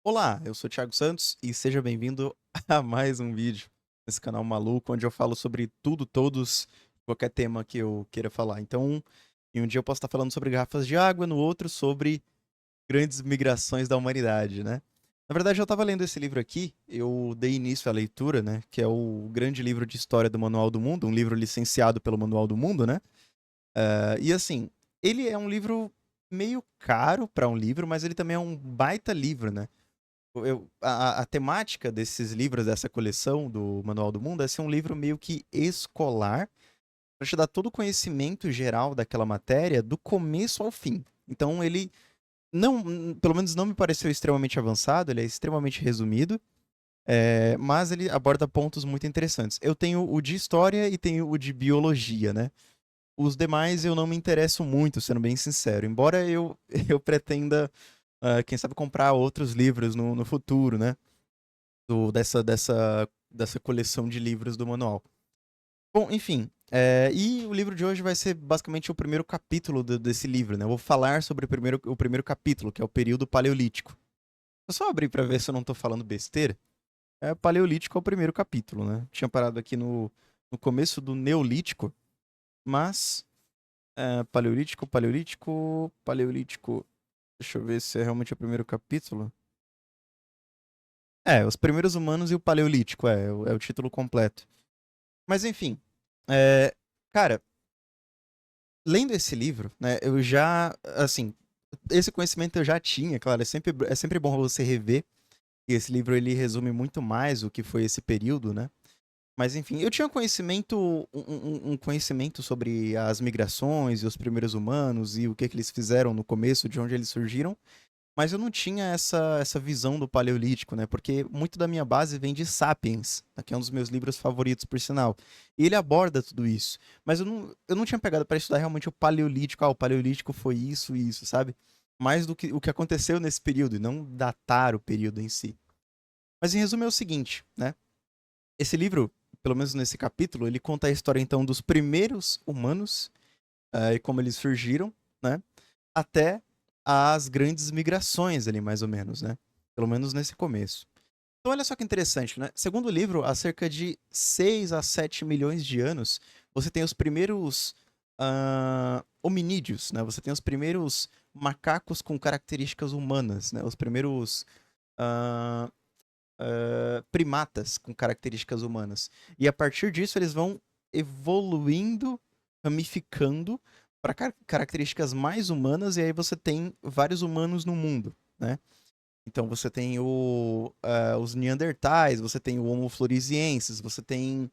Olá, eu sou o Thiago Santos e seja bem-vindo a mais um vídeo nesse canal maluco, onde eu falo sobre tudo, todos, qualquer tema que eu queira falar. Então, em um dia eu posso estar falando sobre garrafas de água, no outro sobre grandes migrações da humanidade, né? Na verdade, eu estava lendo esse livro aqui, eu dei início à leitura, né? Que é o grande livro de história do Manual do Mundo, um livro licenciado pelo Manual do Mundo, né? E assim, ele é um livro meio caro para um livro, mas ele também é um baita livro, né? A temática desses livros, dessa coleção do Manual do Mundo, é ser um livro meio que escolar, para te dar todo o conhecimento geral daquela matéria, do começo ao fim. Então ele não, pelo menos não me pareceu extremamente avançado, ele é extremamente resumido, mas ele aborda pontos muito interessantes. Eu tenho o de história e tenho o de biologia, né? Os demais eu não me interesso muito, sendo bem sincero. Embora eu, eu pretenda, quem sabe, comprar outros livros no futuro, né? Dessa coleção de livros do manual. Bom, enfim, e o livro de hoje vai ser basicamente o primeiro capítulo desse livro, né? Eu vou falar sobre o primeiro capítulo, que é o período paleolítico. Eu só abri para ver se eu não tô falando besteira. Paleolítico é o primeiro capítulo, né? Tinha parado aqui no começo do Neolítico, mas Paleolítico. Deixa eu ver se é realmente o primeiro capítulo. Os primeiros humanos e o Paleolítico, é o título completo. Mas enfim, é, cara, lendo esse livro, né, eu já, assim, esse conhecimento eu já tinha, claro, é sempre bom você rever, e esse livro ele resume muito mais o que foi esse período, né? Mas enfim, eu tinha um conhecimento sobre as migrações e os primeiros humanos e o que eles fizeram no começo, de onde eles surgiram, mas eu não tinha essa visão do Paleolítico, né? Porque muito da minha base vem de Sapiens, né, que é um dos meus livros favoritos, por sinal. E ele aborda tudo isso. Mas eu não tinha pegado para estudar realmente o Paleolítico. O Paleolítico foi isso e isso, sabe? Mais do que o que aconteceu nesse período, e não datar o período em si. Mas em resumo é o seguinte, né? Esse livro, pelo menos nesse capítulo, ele conta a história então dos primeiros humanos, e como eles surgiram, né? Até as grandes migrações ali, mais ou menos, né? Pelo menos nesse começo. Então, olha só que interessante, né? Segundo o livro, há cerca de 6 a 7 milhões de anos, você tem os primeiros hominídeos, né? Você tem os primeiros macacos com características humanas, né? Os primeiros ah, primatas com características humanas. E a partir disso, eles vão evoluindo, ramificando para características mais humanas, e aí você tem vários humanos no mundo, né? Então você tem os Neandertais, você tem o Homo floresiensis, você tem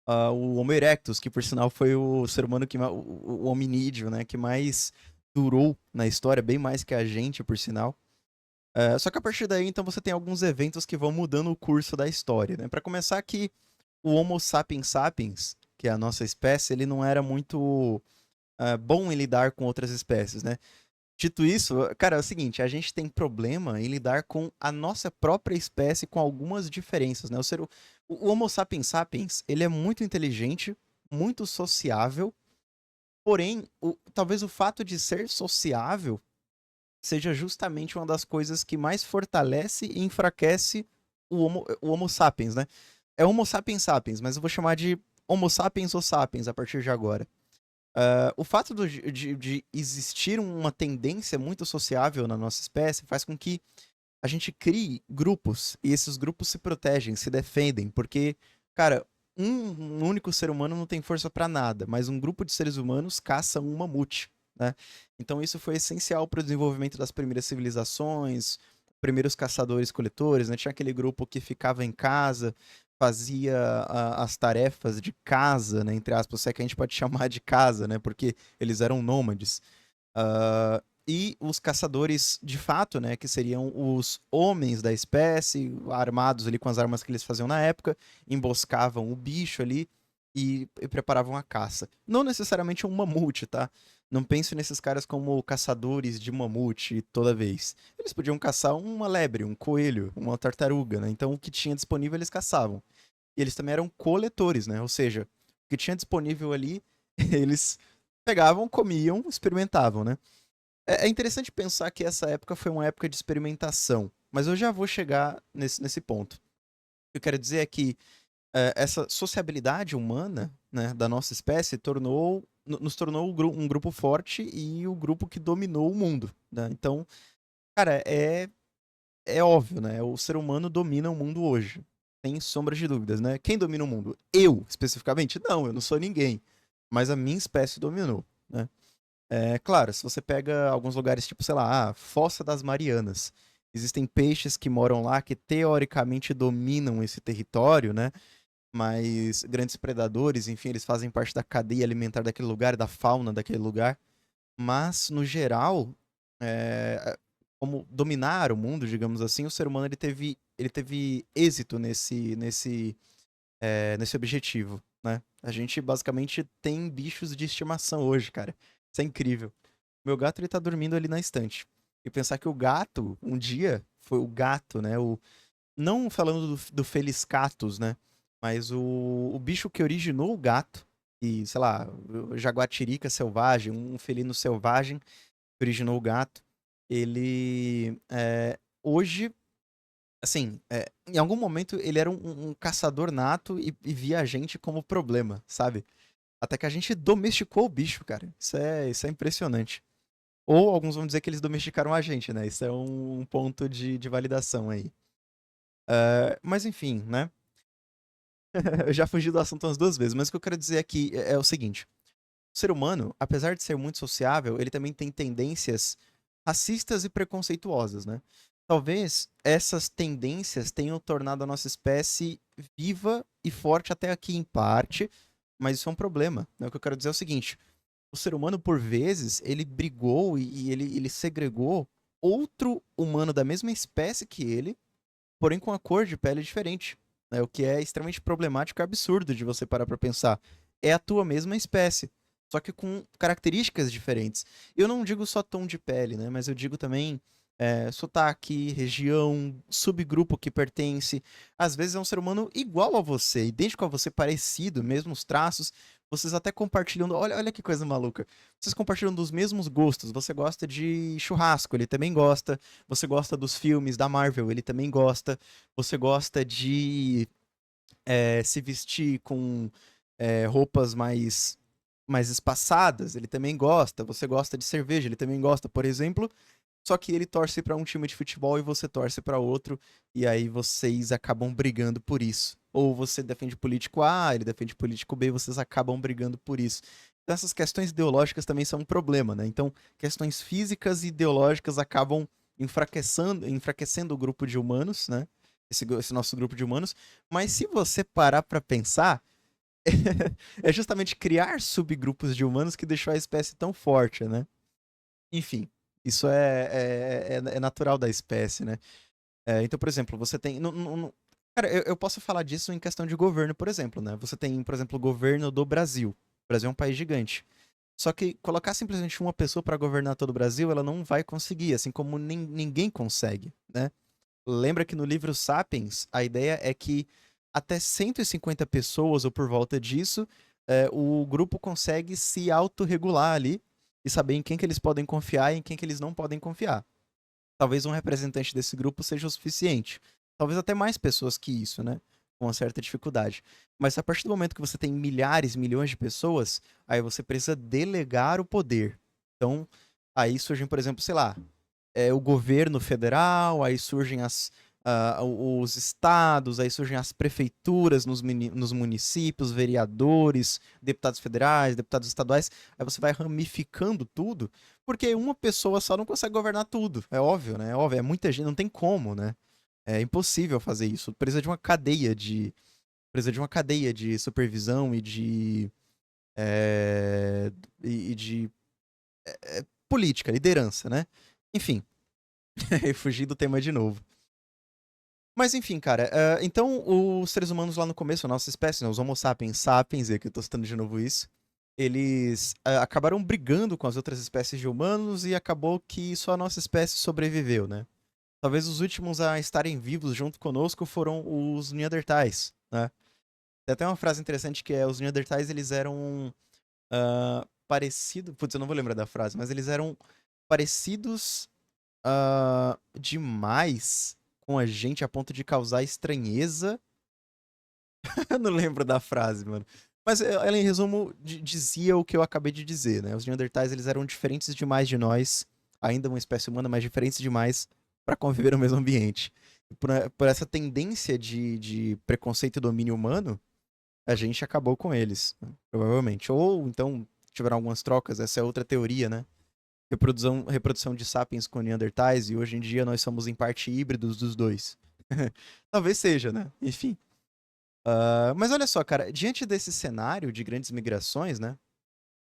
o Homo erectus, que por sinal foi o ser humano o hominídeo, né, que mais durou na história, bem mais que a gente, por sinal. Só que a partir daí, então, você tem alguns eventos que vão mudando o curso da história, né? Para começar que o Homo sapiens sapiens, que é a nossa espécie, ele não era muito bom em lidar com outras espécies, né? Dito isso, cara, é o seguinte, a gente tem problema em lidar com a nossa própria espécie com algumas diferenças, né? O Homo sapiens sapiens, ele é muito inteligente, muito sociável, porém, talvez o fato de ser sociável seja justamente uma das coisas que mais fortalece e enfraquece o Homo sapiens, né? É Homo sapiens sapiens, mas eu vou chamar de Homo sapiens ou sapiens a partir de agora. O fato de existir uma tendência muito sociável na nossa espécie faz com que a gente crie grupos e esses grupos se protegem, se defendem, porque, cara, um único ser humano não tem força para nada, mas um grupo de seres humanos caça um mamute, né? Então isso foi essencial para o desenvolvimento das primeiras civilizações, primeiros caçadores-coletores, né? Tinha aquele grupo que ficava em casa, fazia as tarefas de casa, né? Entre aspas, se é que a gente pode chamar de casa, né? Porque eles eram nômades. E os caçadores de fato, né, que seriam os homens da espécie, armados ali com as armas que eles faziam na época, emboscavam o bicho ali e preparavam a caça. Não necessariamente um mamute, tá? Não pense nesses caras como caçadores de mamute toda vez. Eles podiam caçar uma lebre, um coelho, uma tartaruga, né? Então o que tinha disponível eles caçavam. E eles também eram coletores, né? Ou seja, o que tinha disponível ali, eles pegavam, comiam, experimentavam, né? É interessante pensar que essa época foi uma época de experimentação, mas eu já vou chegar nesse ponto. O que eu quero dizer é que essa sociabilidade humana, né, da nossa espécie nos tornou um grupo forte e o grupo que dominou o mundo, né? Então, cara, é óbvio, né? O ser humano domina o mundo hoje. Sem sombra de dúvidas, né? Quem domina o mundo? Eu, especificamente? Não, eu não sou ninguém. Mas a minha espécie dominou, né? É claro, se você pega alguns lugares, tipo, sei lá, Fossa das Marianas. Existem peixes que moram lá que teoricamente dominam esse território, né? Mas grandes predadores, enfim, eles fazem parte da cadeia alimentar daquele lugar, da fauna daquele lugar. Mas, no geral, como dominar o mundo, digamos assim, o ser humano ele teve êxito nesse objetivo, né? A gente basicamente tem bichos de estimação hoje, cara. Isso é incrível. Meu gato, ele tá dormindo ali na estante. E pensar que o gato, um dia, foi o gato, né? Não falando do Felis Catus, né? Mas o bicho que originou o gato, e, sei lá, o jaguatirica selvagem, um felino selvagem que originou o gato, ele hoje, assim, em algum momento ele era um caçador nato e via a gente como problema, sabe? Até que a gente domesticou o bicho, cara. Isso é impressionante. Ou alguns vão dizer que eles domesticaram a gente, né? Isso é um ponto de validação aí. Mas enfim, né? Eu já fugi do assunto umas duas vezes, mas o que eu quero dizer aqui é o seguinte: o ser humano, apesar de ser muito sociável, ele também tem tendências racistas e preconceituosas, né? Talvez essas tendências tenham tornado a nossa espécie viva e forte até aqui em parte, mas isso é um problema, né? O que eu quero dizer é o seguinte: o ser humano, por vezes, ele brigou e ele segregou outro humano da mesma espécie que ele, porém com a cor de pele diferente, né? O que é extremamente problemático e absurdo de você parar pra pensar. É a tua mesma espécie, só que com características diferentes. Eu não digo só tom de pele, né? Mas eu digo também sotaque, região, subgrupo que pertence. Às vezes é um ser humano igual a você, idêntico a você, parecido, mesmos traços. Vocês até compartilham. Olha que coisa maluca. Vocês compartilham dos mesmos gostos. Você gosta de churrasco, ele também gosta. Você gosta dos filmes da Marvel, ele também gosta. Você gosta de se vestir com roupas mais espaçadas, ele também gosta. Você gosta de cerveja, ele também gosta, por exemplo. Só que ele torce pra um time de futebol e você torce pra outro, e aí vocês acabam brigando por isso. Ou você defende político A, ele defende político B, e vocês acabam brigando por isso. Então essas questões ideológicas também são um problema, né? Então, questões físicas e ideológicas acabam enfraquecendo o grupo de humanos, né? Esse nosso grupo de humanos. Mas se você parar pra pensar, é justamente criar subgrupos de humanos que deixou a espécie tão forte, né? Enfim, isso é natural da espécie, né? Então, por exemplo, você tem. Cara, eu posso falar disso em questão de governo, por exemplo, né? Você tem, por exemplo, o governo do Brasil. O Brasil é um país gigante. Só que colocar simplesmente uma pessoa para governar todo o Brasil, ela não vai conseguir, assim como ninguém consegue, né? Lembra que no livro Sapiens, a ideia é que até 150 pessoas, ou por volta disso, o grupo consegue se autorregular ali e saber em quem que eles podem confiar e em quem que eles não podem confiar. Talvez um representante desse grupo seja o suficiente. Talvez até mais pessoas que isso, né? Com uma certa dificuldade. Mas a partir do momento que você tem milhares, milhões de pessoas, aí você precisa delegar o poder. Então, aí surgem, por exemplo, sei lá, o governo federal, aí surgem os estados, aí surgem as prefeituras nos municípios, vereadores, deputados federais, deputados estaduais, aí você vai ramificando tudo, porque uma pessoa só não consegue governar tudo, é óbvio, né? É óbvio, é muita gente, não tem como, né? É impossível fazer isso. Precisa de uma cadeia de supervisão é, e de política, liderança, né? Enfim, eu fugi do tema de novo. Mas enfim, cara, então os seres humanos lá no começo, a nossa espécie, né, os Homo sapiens sapiens, é que eu tô citando de novo isso, eles acabaram brigando com as outras espécies de humanos e acabou que só a nossa espécie sobreviveu, né? Talvez os últimos a estarem vivos junto conosco foram os Neandertais, né? Tem até uma frase interessante que é: os Neandertais, eles eram parecidos. Putz, eu não vou lembrar da frase, mas eles eram parecidos demais. com a gente a ponto de causar estranheza. Eu não lembro da frase, mano. Mas ela, em resumo, dizia o que eu acabei de dizer, né? Os Neandertais, eles eram diferentes demais de nós, ainda uma espécie humana, mas diferentes demais para conviver no mesmo ambiente. E por essa tendência de preconceito e domínio humano, a gente acabou com eles, né? Provavelmente. Ou então tiveram algumas trocas, essa é outra teoria, né? Reprodução de sapiens com Neandertais, e hoje em dia nós somos em parte híbridos dos dois. Talvez seja, né? Enfim. Mas olha só, cara, diante desse cenário de grandes migrações, né?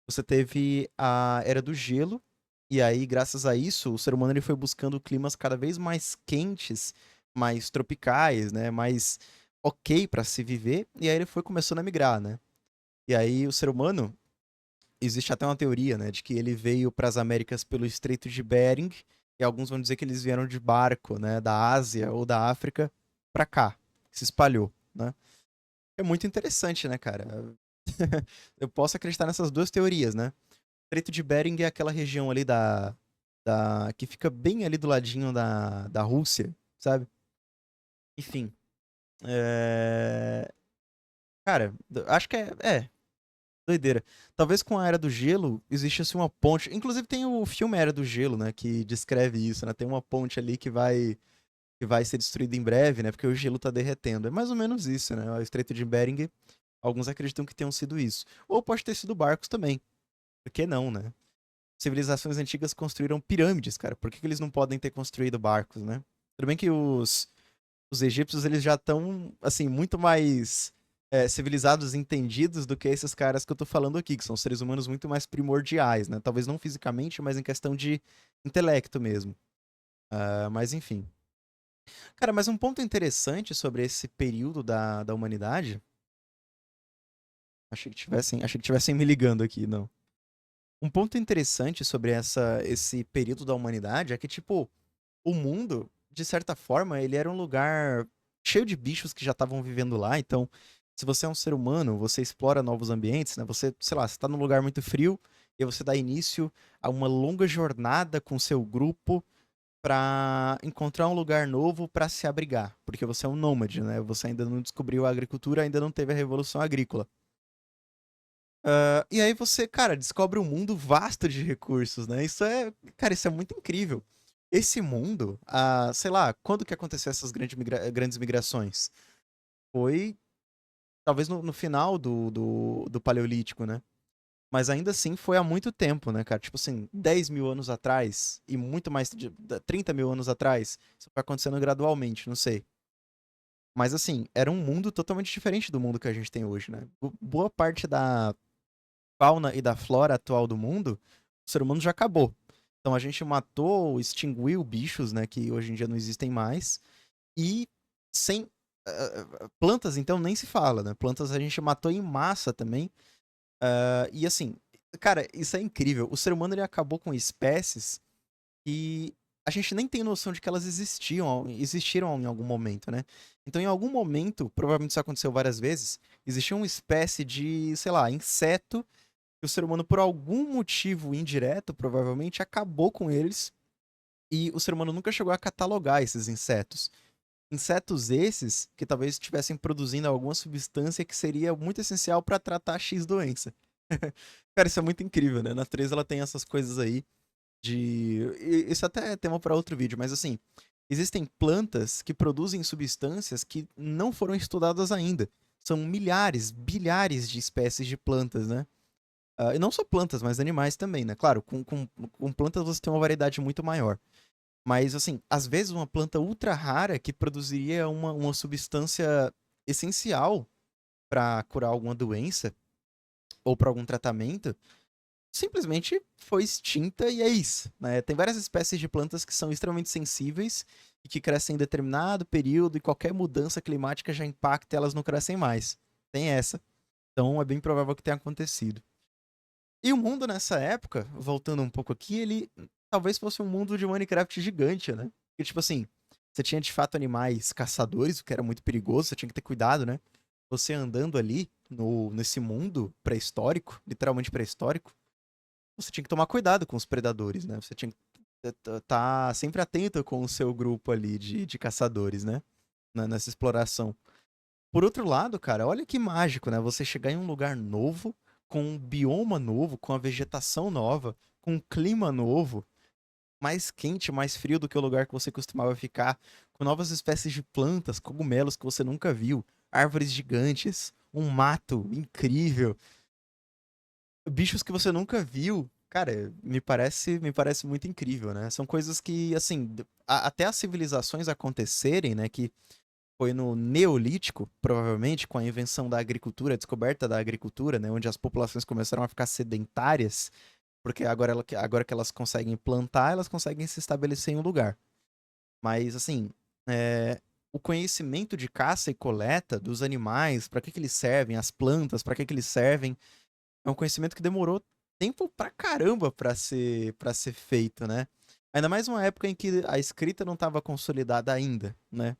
Você teve a Era do Gelo, e aí, graças a isso, o ser humano ele foi buscando climas cada vez mais quentes, mais tropicais, né? Mais ok para se viver, e aí ele foi começando a migrar, né? E aí o ser humano, existe até uma teoria, né, de que ele veio para as Américas pelo Estreito de Bering, e alguns vão dizer que eles vieram de barco, né, da Ásia ou da África para cá, se espalhou, né? É muito interessante, né, cara? Eu posso acreditar nessas duas teorias, né? Estreito de Bering é aquela região ali que fica bem ali do ladinho da Rússia, sabe? Enfim. é, Cara, acho que doideira. Talvez com a Era do Gelo existisse uma ponte. Inclusive tem o filme Era do Gelo, né? Que descreve isso, né? Tem uma ponte ali que vai ser destruída em breve, né? Porque o gelo tá derretendo. É mais ou menos isso, né? O Estreito de Bering, alguns acreditam que tenham sido isso. Ou pode ter sido barcos também. Por que não, né? Civilizações antigas construíram pirâmides, cara. Por que eles não podem ter construído barcos, né? Tudo bem que os egípcios, eles já estão, assim, muito mais civilizados e entendidos do que esses caras que eu tô falando aqui, que são seres humanos muito mais primordiais, né? Talvez não fisicamente, mas em questão de intelecto mesmo. Mas enfim. Cara, mas um ponto interessante sobre esse período da humanidade. Achei que tivessem me ligando aqui, não. Um ponto interessante sobre esse período da humanidade é que, tipo, o mundo, de certa forma, ele era um lugar cheio de bichos que já estavam vivendo lá. Então, se você é um ser humano, você explora novos ambientes, né? Você, sei lá, você tá num lugar muito frio e você dá início a uma longa jornada com seu grupo para encontrar um lugar novo para se abrigar, porque você é um nômade, né? Você ainda não descobriu a agricultura, ainda não teve a revolução agrícola. E aí você, cara, descobre um mundo vasto de recursos, né? Cara, isso é muito incrível. Esse mundo, sei lá, quando que aconteceu essas grandes migrações? Foi talvez no final do Paleolítico, né? Mas ainda assim foi há muito tempo, né, cara? Tipo assim, 10 mil anos atrás e muito mais de 30 mil anos atrás. Isso foi acontecendo gradualmente, não sei. Mas assim, era um mundo totalmente diferente do mundo que a gente tem hoje, né? Boa parte da fauna e da flora atual do mundo, o ser humano já acabou. Então a gente matou, extinguiu bichos, né, que hoje em dia não existem mais. E sem plantas, então nem se fala, né? Plantas a gente matou em massa também. E assim, cara, isso é incrível. O ser humano ele acabou com espécies que a gente nem tem noção de que elas existiram em algum momento, né? Então, em algum momento, provavelmente isso aconteceu várias vezes, existia uma espécie de, sei lá, inseto que o ser humano, por algum motivo indireto, provavelmente, acabou com eles e o ser humano nunca chegou a catalogar esses insetos. Insetos esses que talvez estivessem produzindo alguma substância que seria muito essencial para tratar X doença. Cara, isso é muito incrível, né? A natureza ela tem essas coisas aí Isso até é tema para outro vídeo, mas assim, existem plantas que produzem substâncias que não foram estudadas ainda. São milhares, bilhares de espécies de plantas, né? E não só plantas, mas animais também, né? Claro, com plantas você tem uma variedade muito maior. Mas, assim, às vezes uma planta ultra rara que produziria uma substância essencial para curar alguma doença ou para algum tratamento, simplesmente foi extinta e é isso, né? Tem várias espécies de plantas que são extremamente sensíveis e que crescem em determinado período e qualquer mudança climática já impacta e elas não crescem mais. Tem essa. Então é bem provável que tenha acontecido. E o mundo nessa época, voltando um pouco aqui, ele talvez fosse um mundo de Minecraft gigante, né? Porque, tipo assim, você tinha de fato animais caçadores, o que era muito perigoso, você tinha que ter cuidado, né? Você andando ali nesse mundo pré-histórico, literalmente pré-histórico, você tinha que tomar cuidado com os predadores, né? Você tinha que tá sempre atento com o seu grupo ali de caçadores, né? Nessa exploração. Por outro lado, cara, olha que mágico, né? Você chegar em um lugar novo, com um bioma novo, com a vegetação nova, com um clima novo, mais quente, mais frio do que o lugar que você costumava ficar, com novas espécies de plantas, cogumelos que você nunca viu, árvores gigantes, um mato incrível, bichos que você nunca viu. Cara, me parece muito incrível, né? São coisas que, assim, até as civilizações acontecerem, né? Que foi no Neolítico, provavelmente, com a invenção da agricultura, a descoberta da agricultura, né? Onde as populações começaram a ficar sedentárias, porque agora que elas conseguem plantar, elas conseguem se estabelecer em um lugar. Mas, assim, o conhecimento de caça e coleta dos animais, para que que eles servem, as plantas, para que que eles servem, é um conhecimento que demorou tempo pra caramba pra ser feito, né? Ainda mais uma época em que a escrita não estava consolidada ainda, né?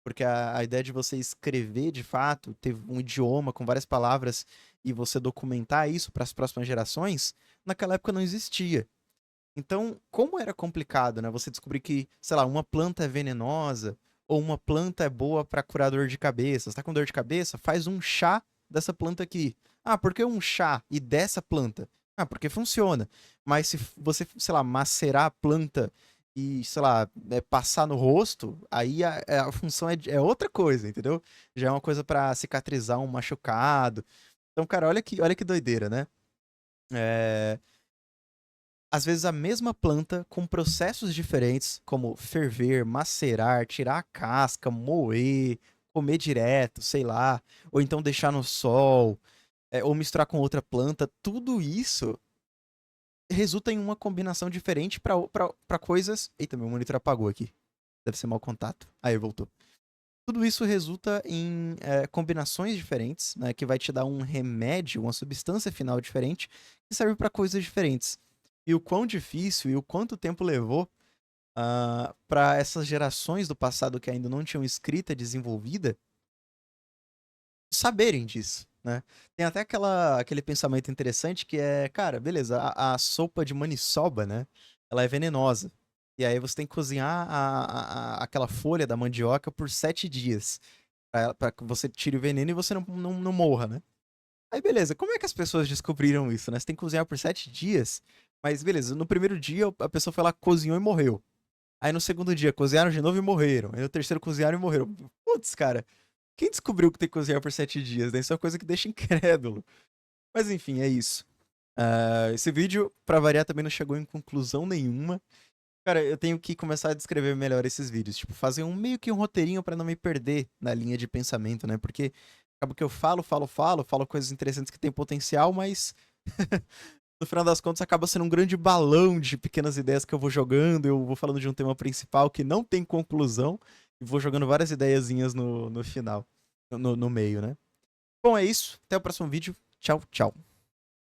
Porque a ideia de você escrever de fato, ter um idioma com várias palavras e você documentar isso para as próximas gerações, naquela época não existia. Então, como era complicado, né? Você descobrir que, sei lá, uma planta é venenosa ou uma planta é boa para curar dor de cabeça. Você tá com dor de cabeça? Faz um chá dessa planta aqui. Ah, por que um chá e dessa planta? Ah, porque funciona. Mas se você, sei lá, macerar a planta e, sei lá, passar no rosto, aí a função é outra coisa, entendeu? Já é uma coisa para cicatrizar um machucado. Então, cara, olha que doideira, né? É, às vezes a mesma planta com processos diferentes, como ferver, macerar, tirar a casca, moer, comer direto, sei lá, ou então deixar no sol, ou misturar com outra planta, tudo isso resulta em uma combinação diferente para coisas. Eita, meu monitor apagou aqui. Deve ser mau contato. Aí, voltou. Tudo isso resulta em combinações diferentes, né, que vai te dar um remédio, uma substância final diferente, que serve para coisas diferentes. E o quão difícil e o quanto tempo levou para essas gerações do passado que ainda não tinham escrita desenvolvida saberem disso, né? Tem até aquele pensamento interessante que é, cara, beleza, a sopa de maniçoba, né? Ela é venenosa. E aí você tem que cozinhar aquela folha da mandioca por 7 dias. Pra que você tire o veneno e você não morra, né? Aí beleza, como é que as pessoas descobriram isso, né? Você tem que cozinhar por 7 dias, mas beleza, no primeiro dia a pessoa foi lá, cozinhou e morreu. Aí no segundo dia cozinharam de novo e morreram. Aí no terceiro cozinharam e morreram. Putz, cara, quem descobriu que tem que cozinhar por 7 dias, né? Isso é uma coisa que deixa incrédulo. Mas enfim, é isso. Esse vídeo, pra variar, também não chegou em conclusão nenhuma. Cara, eu tenho que começar a descrever melhor esses vídeos. Tipo, fazer meio que um roteirinho pra não me perder na linha de pensamento, né? Porque acaba que eu falo coisas interessantes que têm potencial, mas no final das contas acaba sendo um grande balão de pequenas ideias que eu vou jogando. Eu vou falando de um tema principal que não tem conclusão e vou jogando várias ideiazinhas no final, no meio, né? Bom, é isso. Até o próximo vídeo. Tchau, tchau.